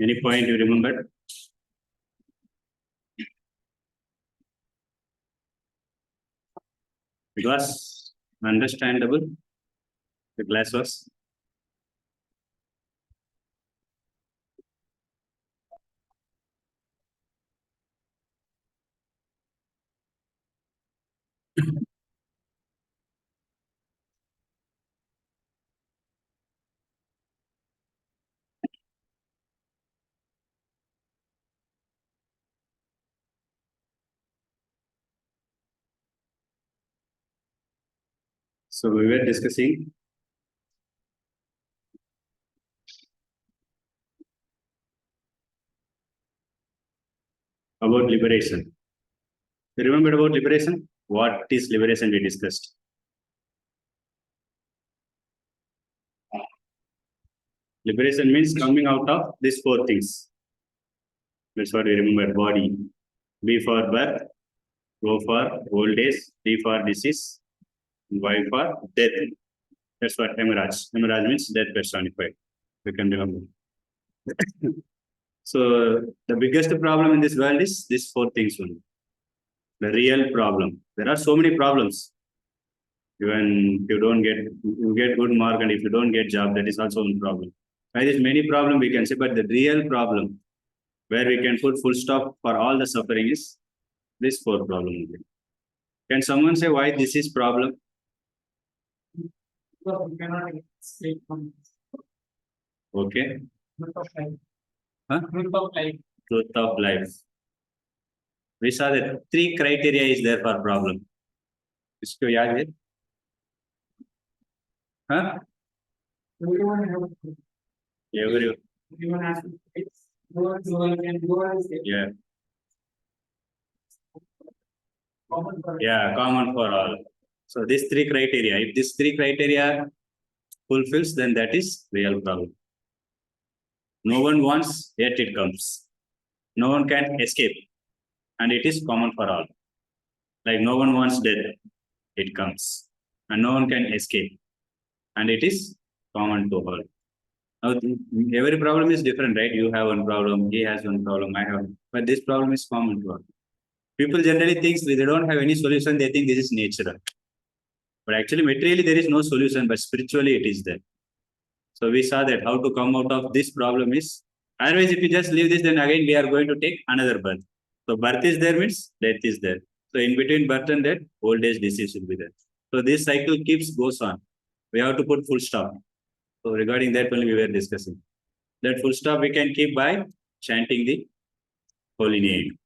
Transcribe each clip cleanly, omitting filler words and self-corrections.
Any point you remember? It was understandable. The class was. So we were discussing about liberation. You remember about liberation? What is liberation we discussed? Liberation means coming out of these four things. That's what we remember. Body. B for birth, O for old age, D for disease, Y for death. That's what hemorrhage. Hemorrhage means death personified. You can remember. So the biggest problem in this world is these four things only. The real problem. There are so many problems. Even if you get good mark, and if you don't get job, that is also one problem. There is many problem we can say, but the real problem where we can put full stop for all the suffering is this four problem only. Can someone say why this is problem? Because we cannot escape from Okay. truth of life. Huh? Truth of life. Truth of life. We saw that three criteria is there for problem. इसको याद है? Huh? Everyone has to. Everyone Everyone has to. Go and say. Yeah. Common for Yeah, common for all. So these three criteria, if these three criteria fulfills, then that is real problem. No one wants, yet it comes. No one can escape, and it is common for all. Like no one wants death, it comes. And no one can escape, and it is common to all. Now, every problem is different, right? You have one problem, he has one problem, I have, but this problem is common to all. People generally think they don't have any solution, they think this is natural. But actually, materially, there is no solution, but spiritually, it is there. So we saw that how to come out of this problem is, otherwise, if you just leave this, then again we are going to take another birth. So birth is there means death is there. So in between birth and death, old age disease will be there. So this cycle goes on. We have to put full stop. So regarding that only we were discussing. That full stop we can keep by chanting the holy name.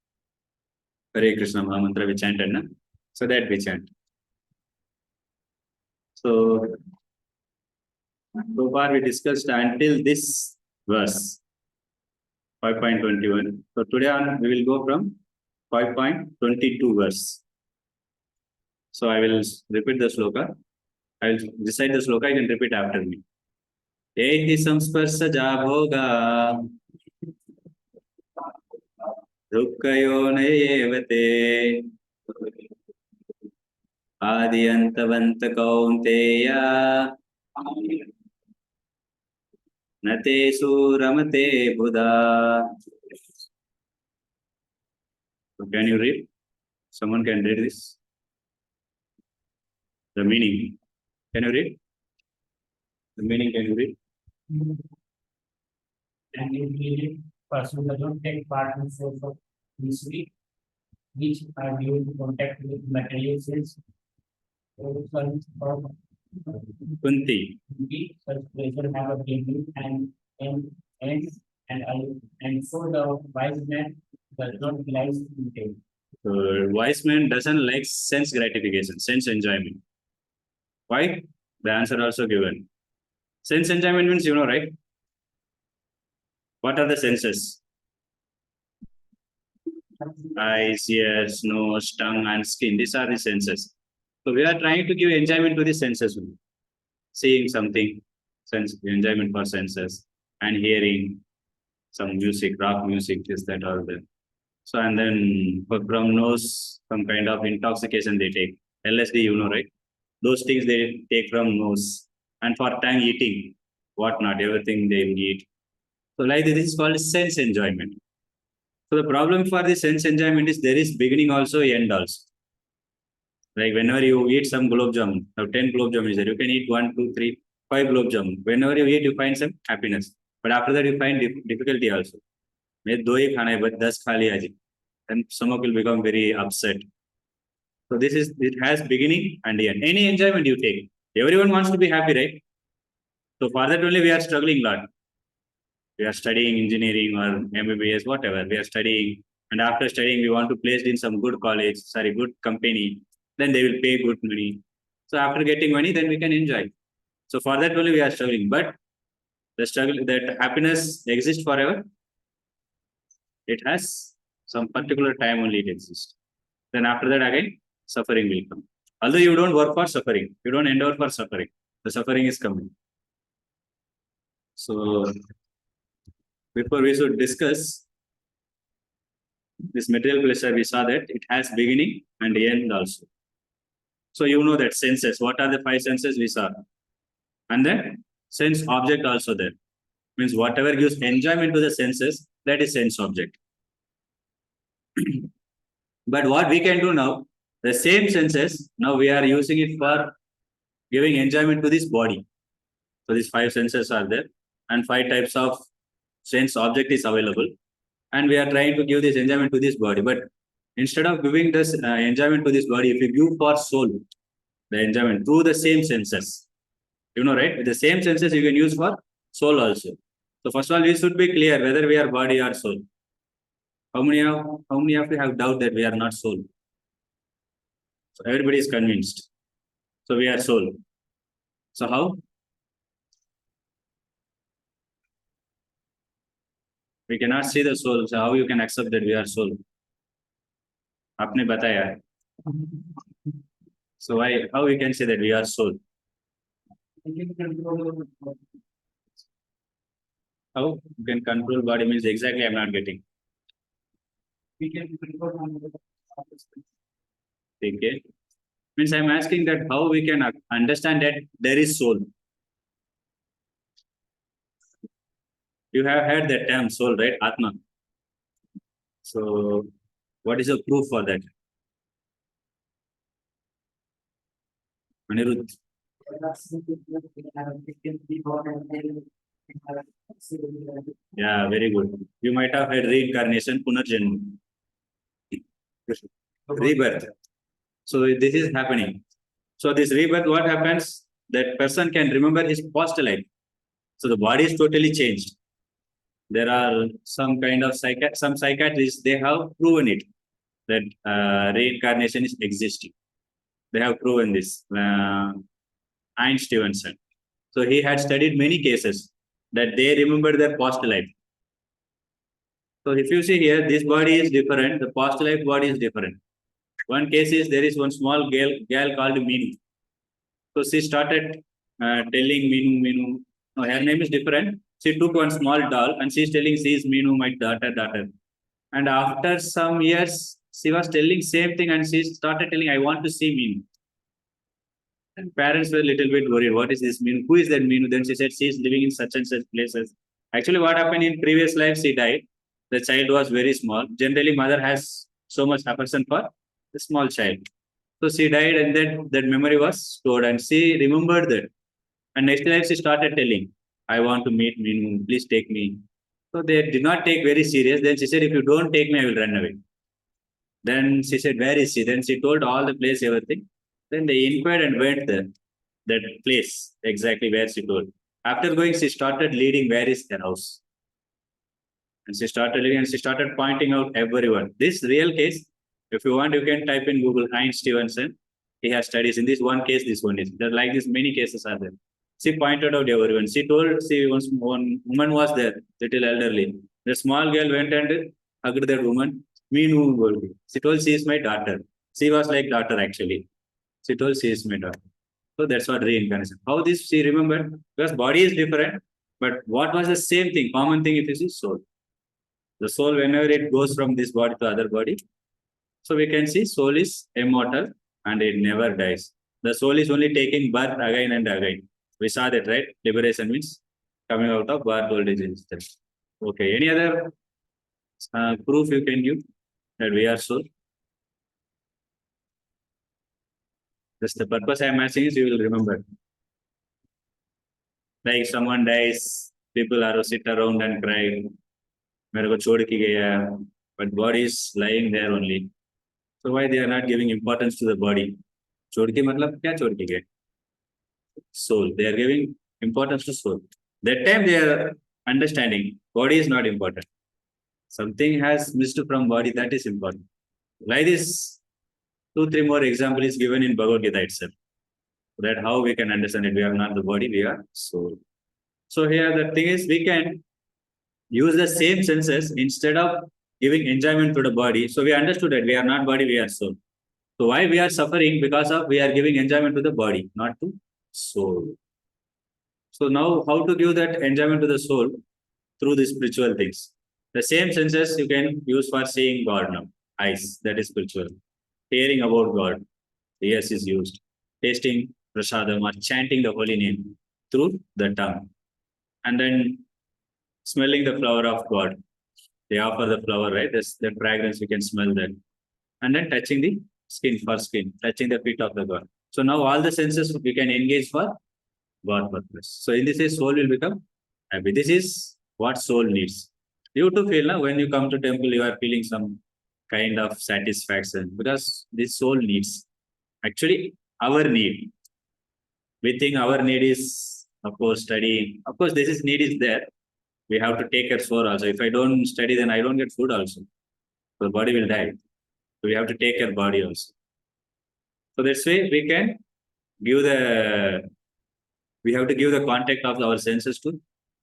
Hare Krishna Mahamantra we chanted, na? So that we chant. So far we discussed until this verse, 5.21. So today on we will go from 5.22 verse. So I will repeat the sloka. I will recite the sloka, you can repeat after me. Eti samsparsaja bhoga dukkayo nayevate adiyantavanta kaunteya nate suramate buddha. So can you read? Someone can read this? The meaning. Can you read? The meaning can you read? And if the person doesn't take part in source of misery, which are due to contact with material sense, or Kunti. such pleasure have a beginning and and so the wise man does not realize in Wise man doesn't like sense gratification, sense enjoyment. Why? The answer also given. Sense enjoyment means you know, right? What are the senses? Eyes, ears, nose, tongue, and skin. These are the senses. So we are trying to give enjoyment to the senses. Seeing something, sense enjoyment for senses, and hearing some music, rock music, this, that, all that. So and then from nose, some kind of intoxication they take. LSD, you know, right? Those things they take from nose. And for tongue, eating, whatnot, everything they eat. So like this is called sense enjoyment. So the problem for the sense enjoyment is there is beginning also, end also. Like whenever you eat some gulab jamun, now 10 gulab jamun is there, you can eat 1, 2, 3, 5 gulab jamun. Whenever you eat, you find some happiness. But after that, you find difficulty also. मैं दो ही खाना है, but 10 खा लिया जी. And stomach will become very upset. So this is, it has beginning and end. Any enjoyment you take, everyone wants to be happy, right? So for that only we are struggling a lot. We are studying engineering or MBBS, whatever. We are studying, and after studying, we want to place in some good college, good company. Then they will pay good money. So after getting money, then we can enjoy. So for that only we are struggling. But the struggle, that happiness exists forever. It has some particular time only it exists. Then after that again, suffering will come. Although you don't work for suffering, you don't endure for suffering. The suffering is coming. So before we should discuss this material pleasure, we saw that it has beginning and end also. So you know that senses. What are the 5 senses we saw? And then sense object also there. Means whatever gives enjoyment to the senses, that is sense object. But what we can do now, the same senses, now we are using it for giving enjoyment to this body. So these 5 senses are there, and 5 types of sense object is available. And we are trying to give this enjoyment to this body. But instead of giving this enjoyment to this body, if you give for soul, the enjoyment through the same senses, you know, right? With the same senses you can use for soul also. So first of all, we should be clear whether we are body or soul. How many of you have doubt that we are not soul? So everybody is convinced. So we are soul. So how? We cannot see the soul. So how you can accept that we are soul? आपने बताया. So why? How we can say that we are soul? How you can control body means exactly I'm not getting. Okay. Means I'm asking that how we can understand that there is soul. You have heard that term soul, right? Atma. So what is the proof for that? Anirudh. Yeah, very good. You might have heard reincarnation, punarjanma. Rebirth. So this is happening. So this rebirth, what happens? That person can remember his past life. So the body is totally changed. There are some kind of some psychiatrists, they have proven it, that reincarnation is existing. They have proven this. Ein Stevenson. So he had studied many cases that they remember their past life. So if you see here, this body is different, the past life body is different. One case is there is one small girl called Meenu. So she started telling Meenu. No, her name is different. She took one small doll and she is telling she is Meenu, my daughter. And after some years, she was telling same thing and she started telling, I want to see Meenu. And parents were a little bit worried. What is this Meenu? Who is that Meenu? Then she said she is living in such and such places. Actually, what happened in previous life, she died. The child was very small. Generally, mother has so much affection for the small child. So she died and then that memory was stored and she remembered that. And next life she started telling, I want to meet Meenu, please take me. So they did not take very serious. Then she said, if you don't take me, I will run away. Then she said, where is she? Then she told all the place, everything. Then they inquired and went there, that place, exactly where she told. After going, she started leading where is their house. And she started leading and she started pointing out everyone. This real case, if you want, you can type in Google, Ein Stevenson. He has studies in this one case, this one is. There like this, many cases are there. She pointed out everyone. She told, one woman was there, little elderly. The small girl went and hugged that woman. Meenu, she told she is my daughter. She was like daughter actually. She told she is my daughter. So that's what reincarnation. How this she remembered? Because body is different, but what was the same thing, common thing if you see soul. The soul, whenever it goes from this body to other body, so we can see soul is immortal and it never dies. The soul is only taking birth again and again. We saw that, right? Liberation means coming out of birth, old age. Okay. Any other proof you can give that we are soul? Just the purpose I am asking is you will remember. Like someone dies, people are sit around and cry. मेरे को छोड़ के गया, but body is lying there only. So why they are not giving importance to the body? छोड़ के मतलब क्या छोड़ के गए? Soul. They are giving importance to soul. That time they are understanding body is not important. Something has missed from body, that is important. Like this, 2, 3 more example is given in Bhagavad Gita itself. That how we can understand it. We are not the body, we are soul. So here the thing is we can use the same senses instead of giving enjoyment to the body. So we understood that we are not body, we are soul. So why we are suffering? Because of we are giving enjoyment to the body, not to soul. So now how to give that enjoyment to the soul? Through the spiritual things. The same senses you can use for seeing God now. Eyes, that is spiritual. Hearing about God, ears is used. Tasting prasadam or chanting the holy name through the tongue. And then smelling the flower of God. They offer the flower, right? The fragrance, we can smell that. And then touching the skin for skin, touching the feet of the God. So now all the senses we can engage for God purpose. So in this way, soul will become happy. This is what soul needs. You too feel now when you come to temple, you are feeling some kind of satisfaction because this soul needs. Actually, our need. We think our need is, of course, studying. Of course, this is need is there. We have to take care soul also. If I don't study, then I don't get food also. So body will die. So we have to take care body also. So that's why we can give we have to give the contact of our senses to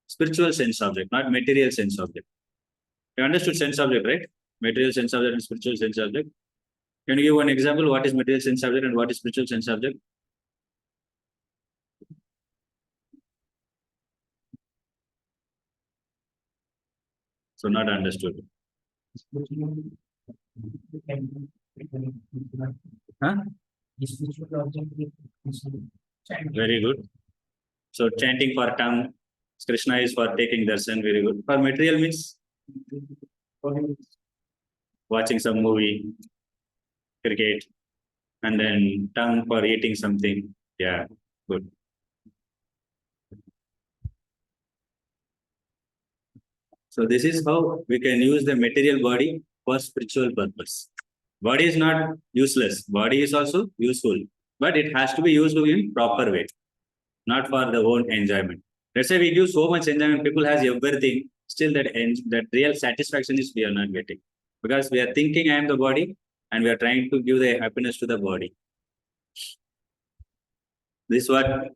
spiritual sense object, not material sense object. You understood sense object, right? Material sense object and spiritual sense object. Can you give one example? What is material sense object and what is spiritual sense object? So not understood. Huh? Very good. So chanting for tongue, Krishna is for taking darshan, very good. For material means watching some movie, cricket, and then tongue for eating something. Yeah, good. So this is how we can use the material body for spiritual purpose. Body is not useless. Body is also useful, but it has to be used in proper way, not for the own enjoyment. Let's say we give so much enjoyment, people has everything, still that real satisfaction is we are not getting. Because we are thinking I am the body and we are trying to give the happiness to the body. This is what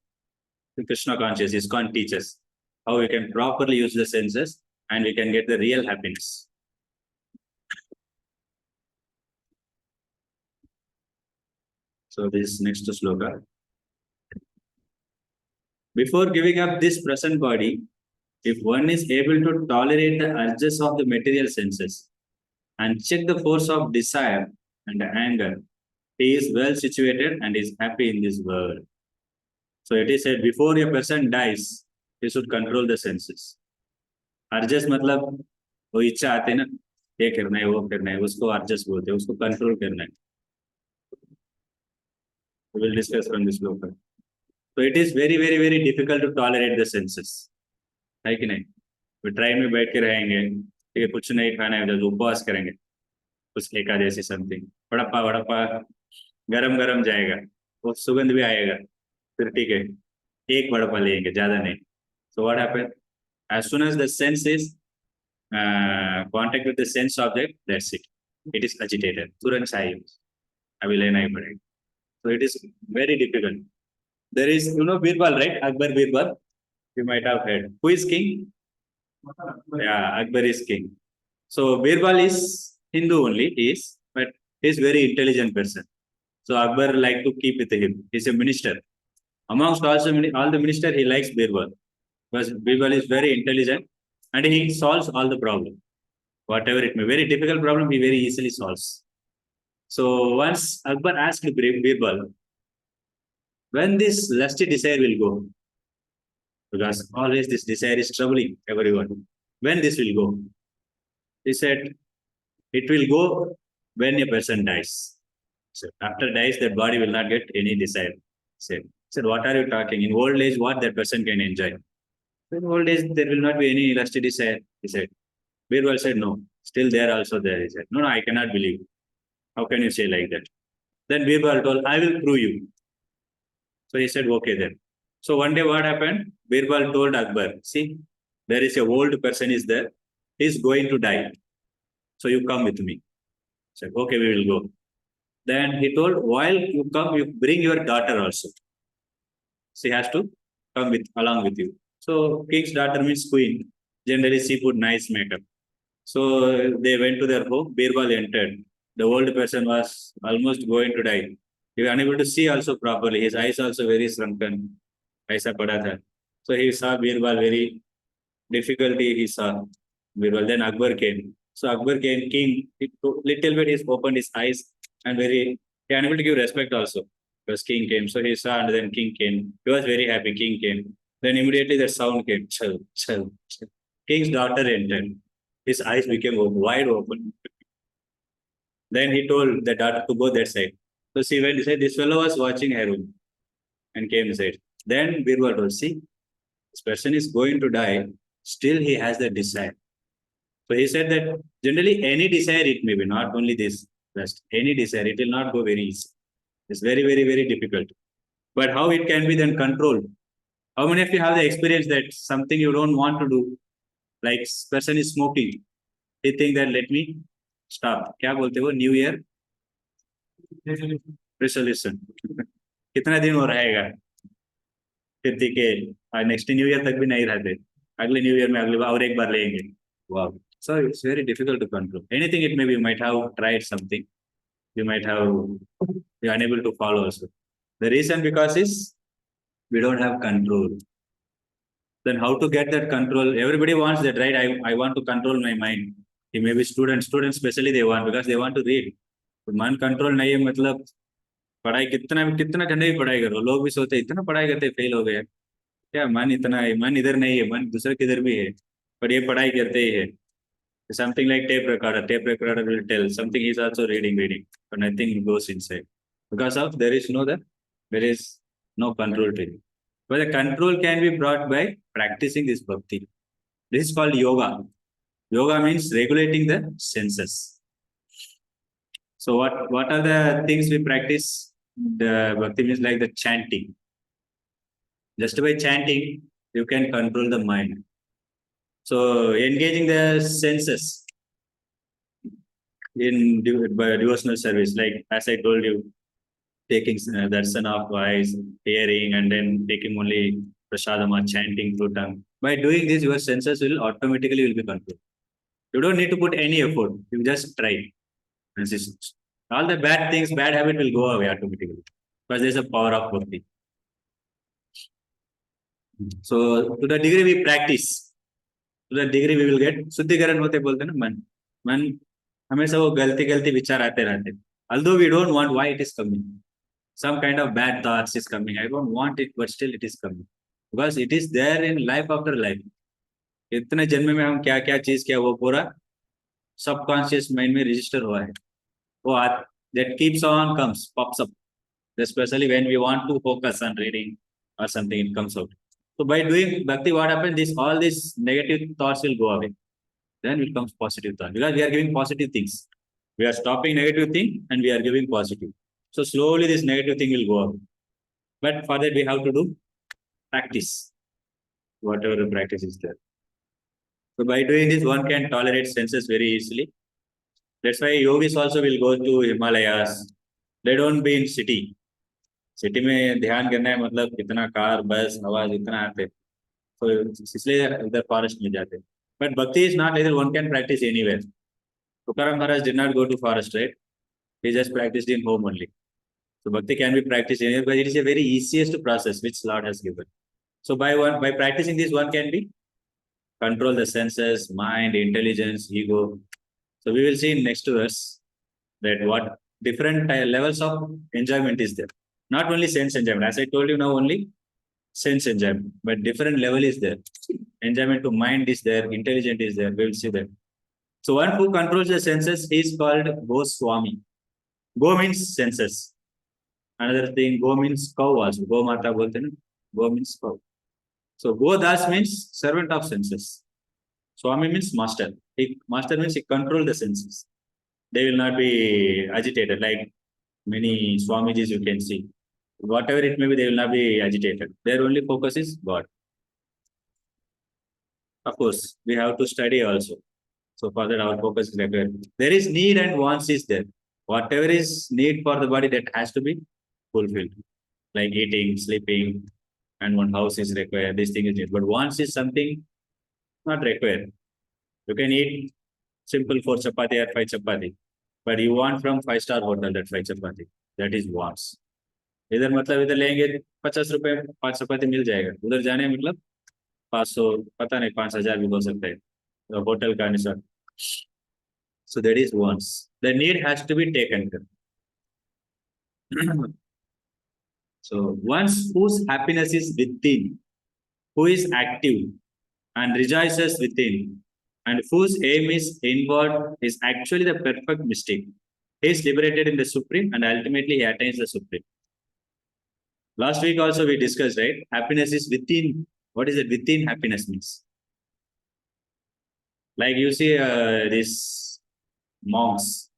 the Krishna conscious ISKCON teaches. How we can properly use the senses and we can get the real happiness. So this next sloka. Before giving up this present body, if one is able to tolerate the urges of the material senses and check the force of desire and anger, he is well situated and is happy in this world. So it is said before a person dies, he should control the senses. Urges मतलब वो इच्छा आते हैं ना, ये करना है वो करना है, उसको urges बोलते हैं, उसको कंट्रोल करना है. We will discuss from this sloka. So it is very, very, very difficult to tolerate the senses. है कि नहीं? We ट्राइन में बैठ के रहेंगे, ठीक है, कुछ नहीं खाना है, तो उपवास करेंगे, कुछ एकादशी समथिंग, वड़प्पा वड़प्पा गरम गरम जाएगा, वो सुगंध भी आएगा, फिर ठीक है, एक वड़प्पा लेंगे, ज्यादा नहीं. So what happened? As soon as the sense is contact with the sense object, that's it. It is agitated. तुरंत चाहिए, अभी लेना ही पड़ेगा. So it is very difficult. There is, Birbal, right? Akbar Birbal. You might have heard. Who is king? Yeah, Akbar is king. So Birbal is Hindu only, he is, but he is very intelligent person. So Akbar like to keep with him. He's a minister. Amongst all the minister, he likes Birbal. Because Birbal is very intelligent and he solves all the problem. Whatever it may be. Very difficult problem, he very easily solves. So once Akbar asked Birbal, when this lusty desire will go? Because always this desire is troubling everyone. when this will go? He said, it will go when a person dies. So after dies, that body will not get any desire. Said, what are you talking? In old age, what that person can enjoy? In old age, there will not be any lusty desire. He said. Birbal said, no. Still there also there. He said, no, I cannot believe. How can you say like that? Then Birbal told, I will prove you. So he said, okay then. So one day what happened? Birbal told Akbar, see, there is a old person is there. He's going to die. So you come with me. Said, okay, we will go. Then he told, while you come, you bring your daughter also. She has to come with along with you. So king's daughter means queen. Generally, she put nice makeup. So they went to their home. Birbal entered. The old person was almost going to die. He was unable to see also properly. His eyes also very shrunken. Aisa pada tha. So he saw Birbal very difficulty. He saw Birbal. Then Akbar came. So Akbar came. King. Little bit he opened his eyes and very he unable to give respect also because king came. So he saw and then king came. He was very happy. King came. Then immediately the sound came. Chal, chal, chal. King's daughter entered. His eyes became wide open. Then he told the daughter to go that side. So she went inside. This fellow was watching her room and came inside. Then Birbal told, see, this person is going to die. Still he has the desire. So he said that generally any desire it may be, not only this, just any desire, it will not go very easy. It's very, very, very difficult. But how it can be then controlled? How many of you have the experience that something you don't want to do, like person is smoking, he think that let me stop. क्या बोलते हो new year resolution कितना दिन हो रहेगा फिर ठीक है नेक्स्ट न्यू ईयर तक भी नहीं रहते अगले न्यू ईयर में अगले बार और एक बार लेंगे wow so it's very difficult to control anything it may be you might have tried something you might have you are unable to follow also the reason because is we don't have control then how to get that control everybody wants that right I want to control my mind he may be students especially they want because they want to read तो मन control नहीं है मतलब पढ़ाई कितना कितना ठंडे भी पढ़ाई करो लोग भी सोचते इतना पढ़ाई करते फेल हो गए क्या मन इतना है मन इधर नहीं है मन दूसरे किधर भी है पर ये पढ़ाई करते ही है something like tape recorder will tell something is also reading but nothing goes inside because of there is no control to it but the control can be brought by practicing this bhakti this is called yoga means regulating the senses so what are the things we practice the bhakti means like the chanting just by chanting you can control the mind so engaging the senses in devotional service like as I told you taking darshan of eyes hearing and then taking only prasadam or chanting through tongue by doing this your senses will automatically will be controlled you don't need to put any effort you just try all the bad things bad habit will go away automatically because there's a power of bhakti so to the degree we practice to the degree we will get शुद्धिकरण होते बोलते ना मन हमेशा वो गलती विचार आते रहते although we don't want why it is coming some kind of bad thoughts is coming I don't want it but still it is coming because it is there in life after life इतने जन्म में हम क्या क्या चीज किया वो पूरा सबकॉन्शियस माइंड में रजिस्टर हुआ है वो that keeps on pops up especially when we want to focus on reading or something it comes out so by doing bhakti what happens all these negative thoughts will go away then it comes positive thought because we are giving positive things we are stopping negative thing and we are giving positive so slowly this negative thing will go away but for that we have to do practice whatever the practice is there so by doing this one can tolerate senses very easily that's why yogis also will go to Himalayas they don't be in city में ध्यान करना है मतलब कितना car bus आवाज इतना आते तो इसलिए इधर फॉरेस्ट में जाते but bhakti is not either one can practise anywhere Tukaram Maharaj did not go to forest right he just practiced in home only so bhakti can be practiced anywhere but it is a very easiest process which Lord has given so by practicing this one can be control the senses mind intelligence ego so we will see in next verse that what different levels of enjoyment is there not only sense enjoyment as I told you now only sense enjoyment, but different level is there. Enjoyment to mind is there, intelligent is there. We will see that. So one who controls the senses is called Goswami. Go means senses. Another thing, go means cow also. Go mata bolte na. Go means cow. So Go Das means servant of senses. Swami means master. Master means he control the senses. They will not be agitated like many Swamijis you can see. Whatever it may be, they will not be agitated. Their only focus is God. Of course, we have to study also. So for that, our focus is required. There is need and wants is there. Whatever is need for the body, that has to be fulfilled. Like eating, sleeping, and one house is required. This thing is needed. But wants is something not required. You can eat simple 4 chapati or 5 chapati, but you want from 5-star hotel that 5 chapati. That is wants. इधर मतलब इधर लेंगे 50 रुपए 5 चपाती मिल जाएगा, उधर जाने मतलब 500, पता नहीं 5,000 भी हो सकता है होटल का अनुसार. So that is wants. The need has to be taken care. So once whose happiness is within, who is active and rejoices within, and whose aim is inward, is actually the perfect mystic. He is liberated in the Supreme and ultimately he attains the Supreme. Last week also we discussed, right? Happiness is within. What is it? Within happiness means. Like you see these monks,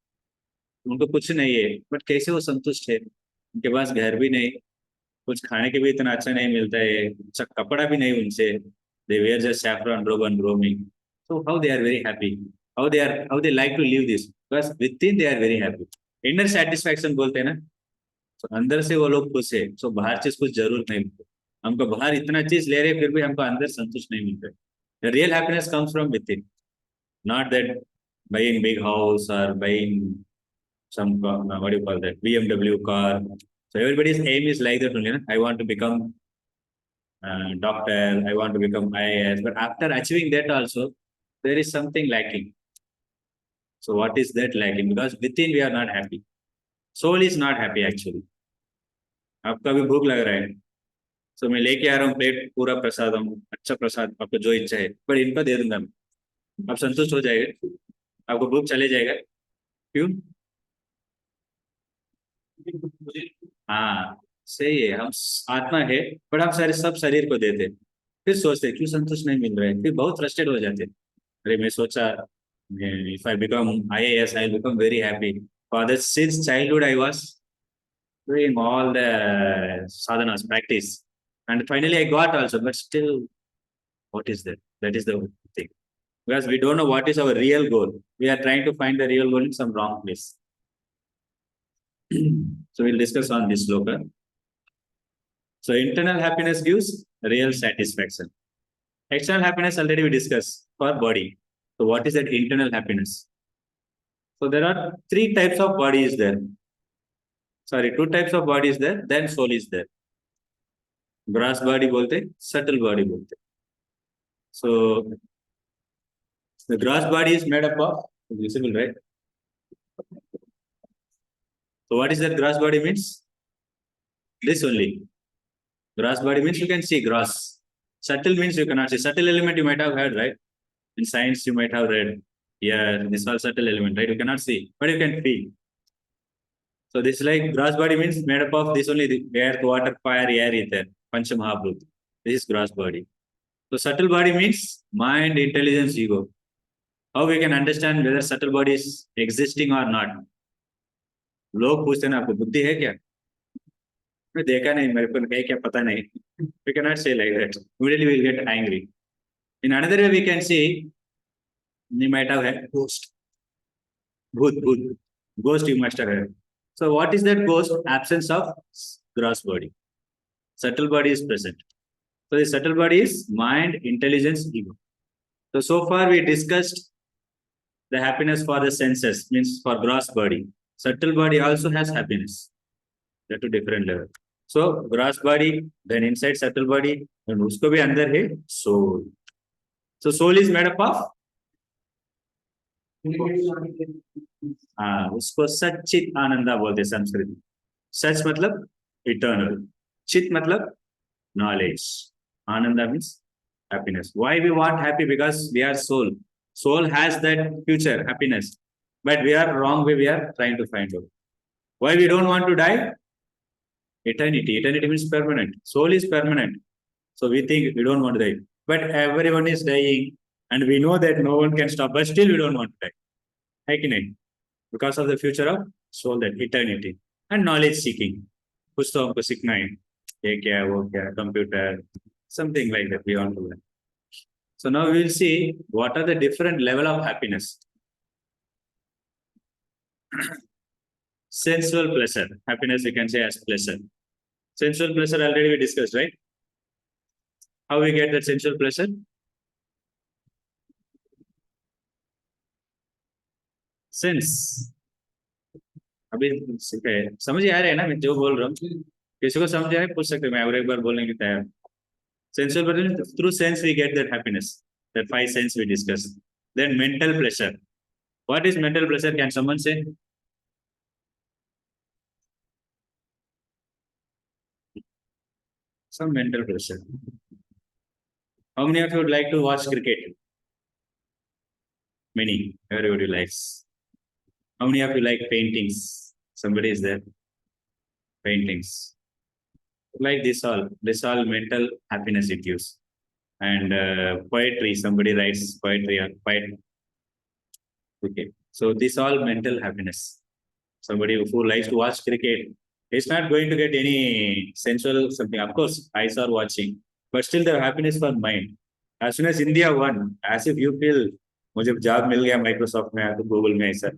उनको कुछ नहीं है, but कैसे वो संतुष्ट है? उनके पास घर भी नहीं, कुछ खाने के भी इतना अच्छा नहीं मिलता है, अच्छा कपड़ा भी नहीं उनसे. They wear just saffron robe and roaming. So how they are very happy? How they like to live this? Because within they are very happy. Inner satisfaction बोलते हैं ना. So अंदर से वो लोग खुश है. So बाहर चीज कुछ जरूरत नहीं मिलती. हमको बाहर इतना चीज ले रहे फिर भी हमको अंदर संतुष्ट नहीं मिलता. The real happiness comes from within, not that buying big house or buying some what do you call that BMW car. So everybody's aim is like that only. Na? I want to become doctor. I want to become IAS. But after achieving that also, there is something lacking. So what is that lacking? Because within we are not happy. Soul is not happy actually. आपका भी भूख लग रहा है. So मैं लेके आ रहा हूँ प्लेट पूरा प्रसादम, अच्छा प्रसाद, आपको जो इच्छा है, पर इनको दे दूंगा मैं. आप संतुष्ट हो जाएगा, आपको भूख चले जाएगा. क्यों? हाँ सही है, हम आत्मा है, पर हम सारे सब शरीर को देते. फिर सोचते क्यों संतुष्ट नहीं मिल रहा है, फिर बहुत फ्रस्ट्रेट हो जाते. अरे मैं सोचा if I become IAS, I'll become very happy. For that, since childhood, I was doing all the sadhanas, practice. And finally, I got also, but still, what is that? That is the thing. Because we don't know what is our real goal. We are trying to find the real goal in some wrong place. So we'll discuss on this sloka. So internal happiness gives real satisfaction. External happiness already we discussed for body. So what is that internal happiness? So there are 3 types of bodies there. Sorry, 2 types of bodies there, then soul is there. Gross body bolte, subtle body bolte. So the gross body is made up of, visible, right? So what is that gross body means? This only. Gross body means you can see gross. Subtle means you cannot see. Subtle element you might have heard, right? In science you might have read. Yeah, this is all subtle element, right? You cannot see, but you can feel. So this is like gross body means made up of this only, the earth, water, fire, air, ether, Pancha Mahabhut. This is gross body. So subtle body means mind, intelligence, ego. How we can understand whether subtle body is existing or not? लोग पूछते हैं आपको बुद्धि है क्या? मैं देखा नहीं, मेरे को कहीं क्या पता नहीं. We cannot say like that. Immediately we will get angry. In another way we can see, you might have had ghost. Bhoot. Ghost you must have heard. So what is that ghost? Absence of gross body. Subtle body is present. So the subtle body is mind, intelligence, ego. So far we discussed the happiness for the senses, means for gross body. Subtle body also has happiness. That to different level. So gross body, then inside subtle body, and usko bhi andar hai soul. So soul is made up of उसको सच्चित आनंदा बोलते संस्कृत. सच मतलब eternal, चित मतलब knowledge. Ananda means happiness. Why we want happy? Because we are soul. Soul has that future happiness, but we are wrong way. We are trying to find out. Why we don't want to die? Eternity. Eternity means permanent. Soul is permanent. So we think we don't want to die. But everyone is dying, and we know that no one can stop, but still we don't want to die. Like in it. Because of the future of soul, that eternity. And knowledge seeking. कुछ तो हमको सीखना है ये क्या वो क्या computer, something like that we want to learn. So now we will see what are the different level of happiness. Sensual pleasure. Happiness we can say as pleasure. Sensual pleasure already we discussed, right? How we get that sensual pleasure? Sense. अभी समझ आ रहे हैं ना मैं जो बोल रहा हूँ किसी को समझ आए पूछ सकते मैं और एक बार बोलने की तैयार sensual pleasure through sense we get that happiness that 5 sense we discussed. Then mental pleasure. What is mental pleasure? Can someone say? Some mental pleasure. How many of you would like to watch cricket? Many. Everybody likes. How many of you like paintings? Somebody is there. Paintings. Like this all mental happiness it gives. And poetry, somebody writes poetry or poet. Okay. So this all mental happiness. Somebody who likes to watch cricket is not going to get any sensual something. Of course, eyes are watching, but still the happiness for mind. As soon as India won, as if you feel, मुझे job मिल गया Microsoft में तो Google में ऐसा.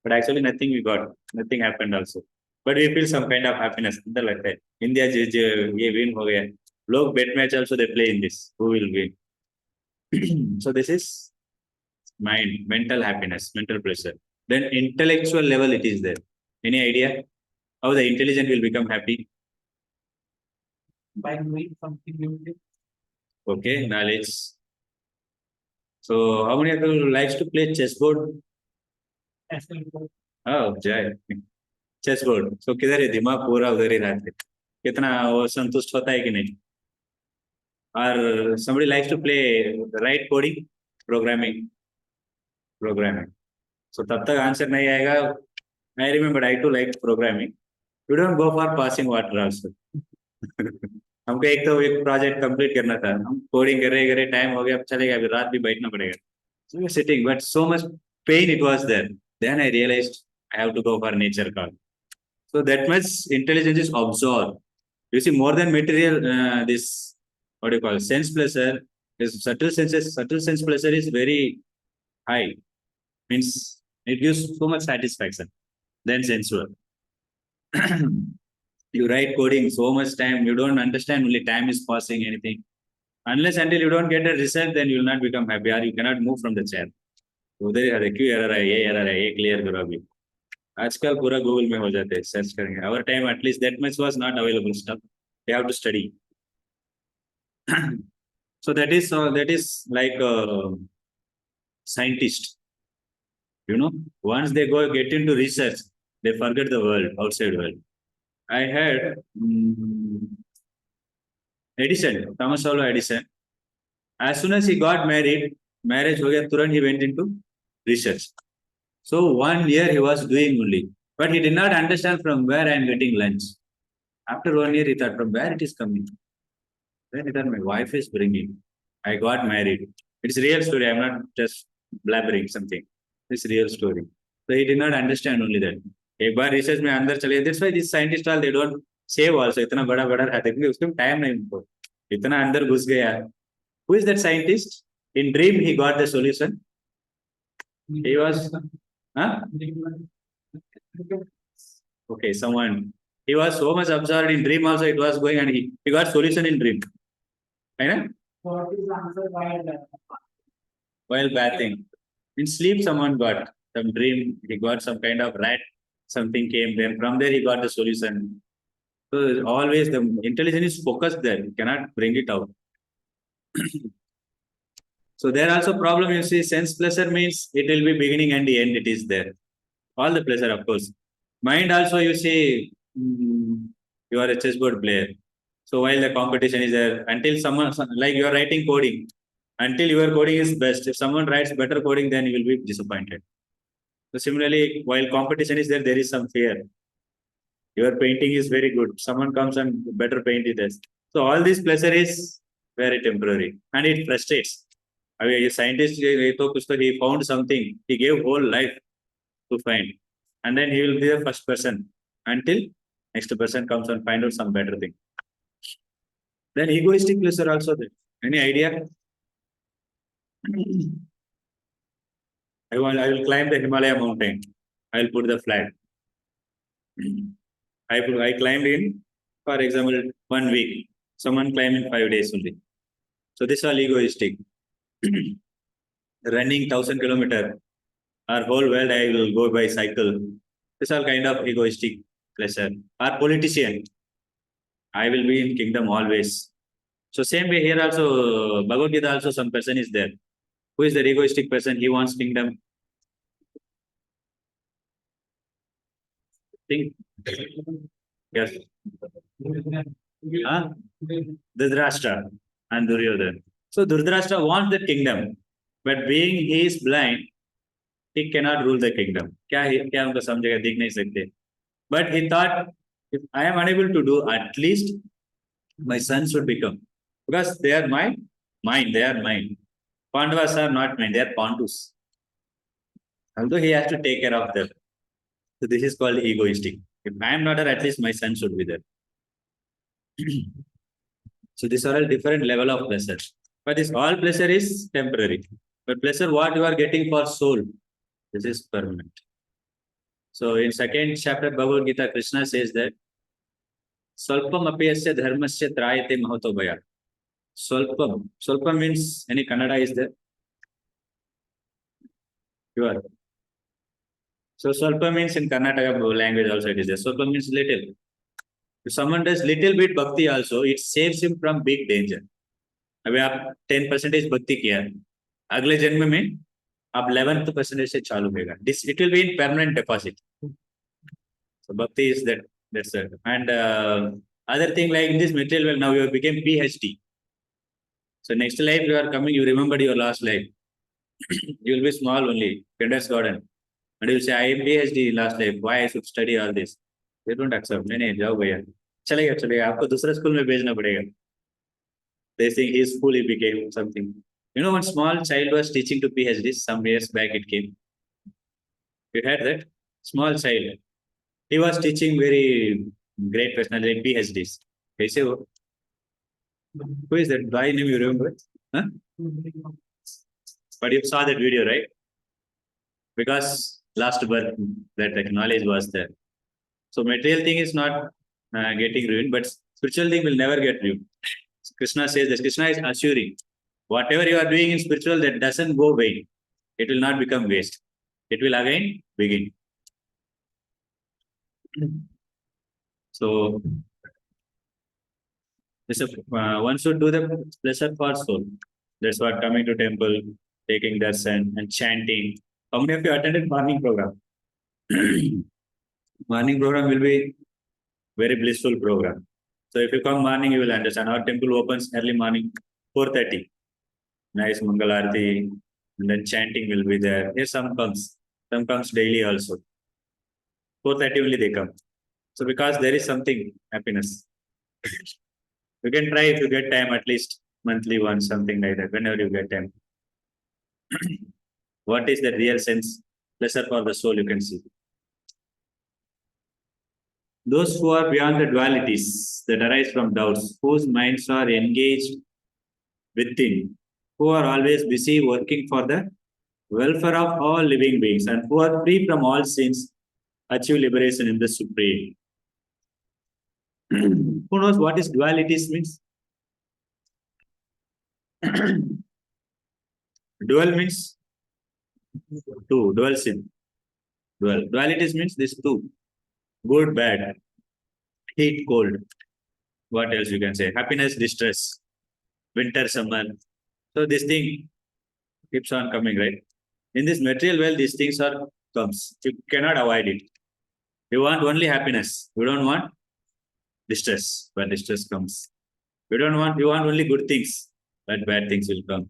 But actually nothing we got, nothing happened also. But we feel some kind of happiness. अंदर लगता है India ये win हो गया. लोग bet match also they play in this. Who will win? So this is mind, mental happiness, mental pleasure. Then intellectual level it is there. Any idea how the intelligent will become happy? By doing something new. Okay, knowledge. So how many of you likes to play chessboard? Oh, Jai. Chessboard. So किधर है दिमाग पूरा उधर ही रहते कितना वो संतुष्ट होता है कि नहीं और somebody likes to play right coding programming so तब तक आंसर नहीं आएगा I remember I too like programming you don't go for passing water also हमको एक तो एक प्रोजेक्ट कंप्लीट करना था हम कोडिंग कर रहे टाइम हो गया अब चलेगा अभी रात भी बैठना पड़ेगा so we were sitting but so much pain it was there then I realized I have to go for nature call so that much intelligence is absorbed you see more than material this what do you call sense pleasure is subtle sense pleasure is very high means it gives so much satisfaction then sensual you write coding so much time you don't understand only time is passing anything unless until you don't get a result then you will not become happy or you cannot move from the chair उधर ही क्यों error है ये clear करो अभी आजकल पूरा Google में हो जाते हैं सर्च करेंगे our time at least that much was not available stuff we have to study so that is like a scientist you know once they go get into research they forget the world outside world I heard Edison Thomas Alva Edison as soon as he got married marriage हो गया तुरंत he went into research so 1 year he was doing only but he did not understand from where I am getting lunch after 1 year he thought from where it is coming then he thought my wife is bringing I got married it's real story I'm not just blabbering something it's real story so he did not understand only that एक बार research में अंदर चले that's why these scientists all they don't save also इतना बड़ा बड़ा रहता है क्योंकि उसको टाइम नहीं उनको इतना अंदर घुस गया who is that scientist in dream he got the solution he was huh? Okay someone he was so much absorbed in dream also it was going and he got solution in dream है ना while bathing in sleep someone got some dream he got some kind of rat something came then from there he got the solution so always the intelligence is focused there you cannot bring it out so there also problem you see sense pleasure means it will be beginning and the end it is there all the pleasure of course mind also you see you are a chessboard player So while the competition is there, until someone, like you are writing coding, until your coding is best, if someone writes better coding, then you will be disappointed. So similarly, while competition is there, there is some fear. Your painting is very good. Someone comes and better paint it is. So all this pleasure is very temporary and it frustrates. I mean, a scientist, he found something. He gave whole life to find. And then he will be the first person until next person comes and find out some better thing. Then egoistic pleasure also there. Any idea? I will climb the Himalaya mountain. I will put the flag. I climbed in, for example, 1 week. Someone climbed in 5 days only. So this is all egoistic. Running 1,000 kilometers, our whole world I will go by cycle. This is all kind of egoistic pleasure. Our politician, I will be in kingdom always. So same way here also, Bhagavad Gita also some person is there. Who is the egoistic person? He wants kingdom. Think. Yes. Huh? Dhritarashtra and Duryodhana. So Dhritarashtra wants the kingdom, but being he is blind, he cannot rule the kingdom. क्या उनको समझेगा देख नहीं सकते. But he thought, if I am unable to do, at least my son should become, because they are mine. They are mine. Pandavas are not mine. They are Pandus. Although he has to take care of them. So this is called egoistic. If I am not there, at least my son should be there. So these are all different level of pleasure. But this all pleasure is temporary. But pleasure what you are getting for soul, this is permanent. So in second chapter Bhagavad Gita, Krishna says that Swalpam apiyasya dharmasya trayate mahato bhaya. Swalpam. Swalpam means any Kannada is there? You are. So Swalpam means in Karnataka language also it is there. Swalpam means little. If someone does little bit bhakti also, it saves him from big danger. अभी आप 10% भक्ति किया, अगले जन्म में आप 11% से चालू होगा. This it will be in permanent deposit. So bhakti is that's it. And other thing like in this material world, now you have become PhD. So next life you are coming, you remembered your last life. You will be small only, kindergarten, and you will say I am PhD last life. Why I should study all this? They don't accept. नहीं जाओ भैया, चलेगा आपको दूसरे school में भेजना पड़ेगा. They think he is fully became something. You know, one small child was teaching to PhD some years back. It came. You heard that? Small child. He was teaching very great personality like PhDs. They say, who is that? Why name you remember? Huh? But you saw that video, right? Because last birth, that knowledge was there. So material thing is not getting ruined, but spiritual thing will never get ruined. Krishna says that Krishna is assuring whatever you are doing in spiritual that doesn't go vain. It will not become waste. It will again begin. So one should do the pleasure for soul. That's what coming to temple, taking darshan and chanting. How many of you attended morning program? Morning program will be very blissful program. So if you come morning, you will understand. Our temple opens early morning, 4:30. Nice Mangal Aarti, and then chanting will be there. Here some comes daily also. 4:30 only they come. So because there is something happiness. You can try if you get time, at least monthly once, something like that, whenever you get time. What is the real sense? Pleasure for the soul, you can see. Those who are beyond the dualities that arise from doubts, whose minds are engaged within, who are always busy working for the welfare of all living beings, and who are free from all sins, achieve liberation in the Supreme. Who knows what is dualities means? Dual means two, dual sin. Dualities means this two. Good, bad, heat, cold. What else you can say? Happiness, distress, winter, summer. So this thing keeps on coming, right? In this material world, these things are comes. You cannot avoid it. You want only happiness. You don't want distress, but distress comes. You want only good things, but bad things will come.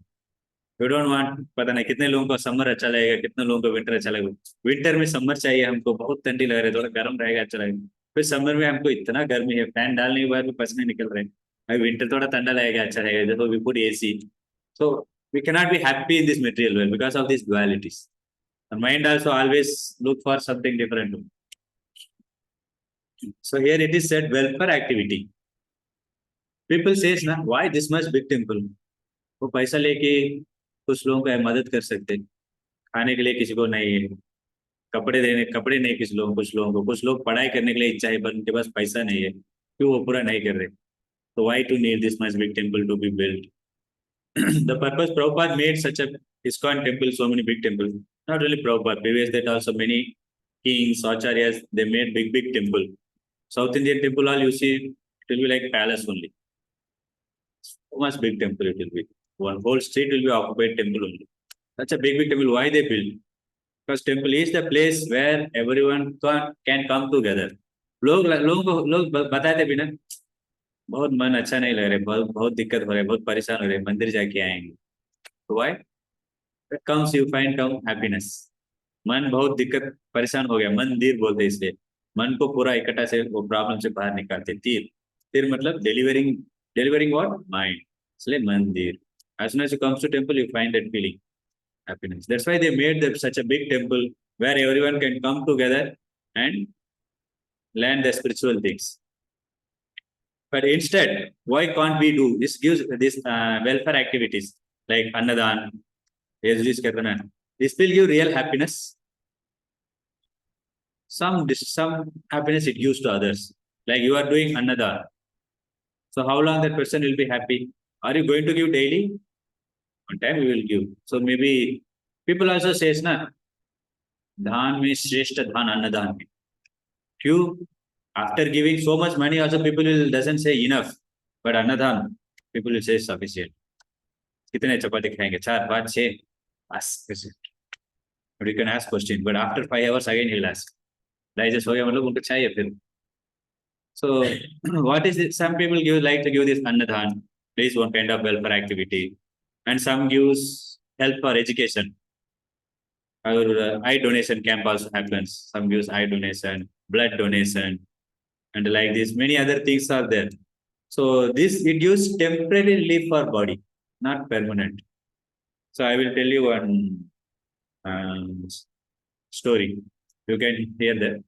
You don't want, पता नहीं कितने लोगों को summer अच्छा लगेगा, कितने लोगों को विंटर अच्छा लगेगा. विंटर में समर चाहिए हमको, बहुत ठंडी लग रहा है, थोड़ा गर्म रहेगा अच्छा लगेगा. फिर समर में हमको इतना गर्मी है, फैन डालने के बाद भी पसीने निकल रहे हैं. अभी विंटर थोड़ा ठंडा लगेगा अच्छा रहेगा, देखो we put AC. So we cannot be happy in this material world because of these dualities. The mind also always look for something different. So here it is said welfare activity. People says ना, why this much big temple? वो पैसा लेके कुछ लोगों को मदद कर सकते, खाने के लिए किसी को नहीं है, कपड़े नहीं किसी लोगों, कुछ लोग पढ़ाई करने के लिए इच्छा है पर उनके पास पैसा नहीं है, क्यों वो पूरा नहीं कर रहे? तो why to need this much big temple to be built? The purpose Prabhupada made such a ISKCON temple, so many big temples. Not only Prabhupada, previous that also many kings, acharyas, they made big temple. South Indian temple, all you see, it will be like palace only. So much big temple it will be. One whole street will be occupied temple only. Such a big temple. Why they build? Because temple is the place where everyone can come together. लोग बताते भी ना, बहुत मन अच्छा नहीं लग रहा है, बहुत दिक्कत हो रहा है, बहुत परेशान हो रहे हैं, मंदिर जाके आएंगे. तो why? It comes you find come happiness. मन बहुत दिक्कत परेशान हो गया, मंदिर बोलते इसलिए, मन को पूरा इकट्ठा से वो प्रॉब्लम से बाहर निकालते. तीर मतलब delivering what? Mind. इसलिए मंदिर. As soon as you comes to temple, you find that feeling, happiness. That's why they made such a big temple where everyone can come together and learn the spiritual things. But instead, why can't we do this? Gives this welfare activities like Annadan, this will give real happiness. Some happiness it gives to others. Like you are doing Annadan. So how long that person will be happy? Are you going to give daily? One time we will give. So maybe people also says na, dhan mein shrestha dhan annadan hai. क्यों? After giving so much money, also people will doesn't say enough. But annadan, people will say sufficient. कितने चपाती खाएंगे? 4, 5, 6. Ask question. But you can ask question. But after 5 hours again he'll ask. Digest हो गया मतलब उनको चाहिए फिर. So what is it? Some people like to give this annadan. This is one kind of welfare activity. And some gives help for education. Our eye donation camp also happens. Some gives eye donation, blood donation, and like this, many other things are there. So this it gives temporary relief for body, not permanent. So I will tell you one story. You can hear that.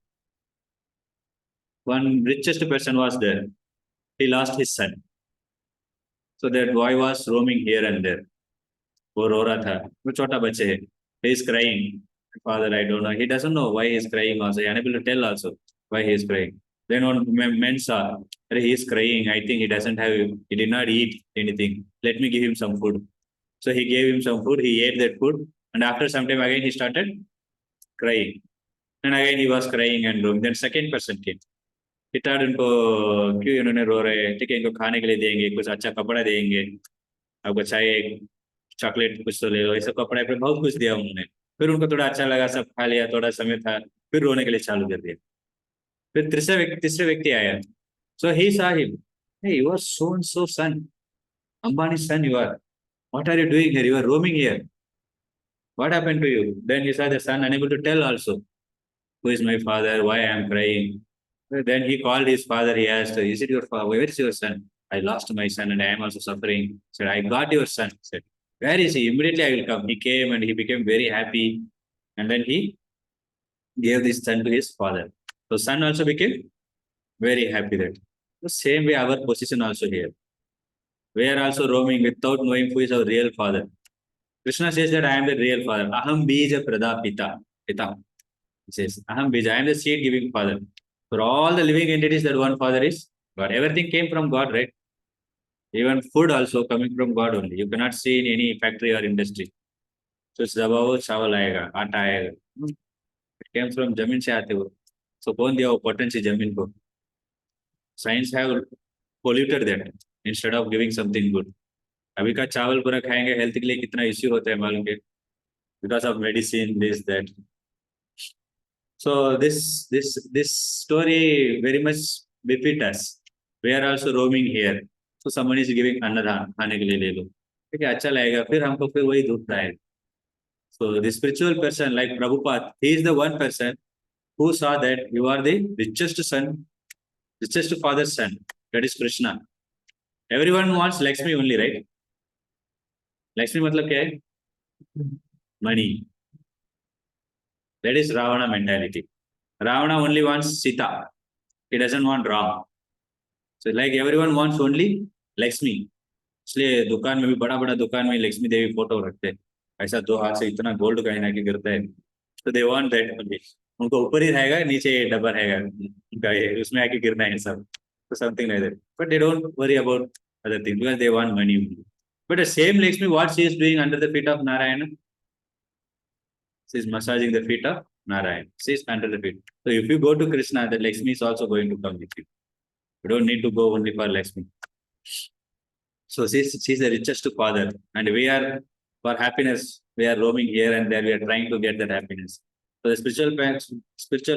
One richest person was there. He lost his son. So that boy was roaming here and there. वो रो रहा था, वो छोटा बच्चे है. He is crying. Father, I don't know. He doesn't know why he is crying also. He is unable to tell also why he is crying. Then one man saw, he is crying. I think he did not eat anything. Let me give him some food. So he gave him some food. He ate that food. And after some time again, he started crying. And again, he was crying and roaming. Then second person came. He told इनको क्यों इन्होंने रो रहे हैं? ठीक है, इनको खाने के लिए देंगे, कुछ अच्छा कपड़ा देंगे, आपको चाहिए चॉकलेट कुछ तो ले लो, ऐसा कपड़ा पे बहुत कुछ दिया उन्होंने. फिर उनको थोड़ा अच्छा लगा, सब खा लिया, थोड़ा समय था, फिर रोने के लिए चालू कर दिया. फिर तीसरे व्यक्ति आया. So he saw him. Hey, you are so and so son, Ambani's son you are. What are you doing here? You are roaming here. What happened to you? Then he saw the son unable to tell also. Who is my father? Why I am crying? Then he called his father. He asked, is it your father? Where is your son? I lost my son and I am also suffering. Said, I got your son. Said, where is he? Immediately I will come. He came and he became very happy. And then he gave this son to his father. So son also became very happy that. The same way our position also here. We are also roaming without knowing who is our real father. Krishna says that I am the real father. Aham bija prada pita. Pita. He says, Aham bija. I am the seed giving father. For all the living entities, that one father is God. Everything came from God, right? Even food also coming from God only. You cannot see in any factory or industry. So it's about चावल आएगा, आटा आएगा. It came from जमीन से आते वो. So कौन दिया वो potency जमीन को? Science have polluted that instead of giving something good. अभी का चावल पूरा खाएंगे, हेल्थ के लिए कितना इश्यू होता है मालूम है? Because of medicine, this that. So this story very much befit us. We are also roaming here. तो समवन इज गिविंग अन्नदान, खाने के लिए ले लो, ठीक है, अच्छा लगेगा, फिर हमको फिर वही दुख आएगा. So the spiritual person like Prabhupada, he is the one person who saw that you are the richest son, richest father's son, that is Krishna. Everyone wants Lakshmi only, right? Lakshmi मतलब क्या है? Money. That is Ravana mentality. Ravana only wants Sita. He doesn't want Ram. So like everyone wants only Lakshmi. इसलिए दुकान में भी बड़ा बड़ा दुकान में लक्ष्मी देवी फोटो रखते हैं, ऐसा दो हाथ से इतना गोल्ड का ना कि गिरता है, तो दे वांट दैट ओनली. उनको ऊपर ही रहेगा, नीचे डब्बा रहेगा उनका, ये उसमें आके गिरना है सब, तो something like that. But they don't worry about other thing because they want money. But the same Lakshmi what she is doing under the feet of Narayan, she is massaging the feet of Narayan, she is under the feet. So if you go to Krishna, the Lakshmi is also going to come with you. You don't need to go only for Lakshmi. So she's the richest father, and we are for happiness. We are roaming here and there. We are trying to get that happiness. So the spiritual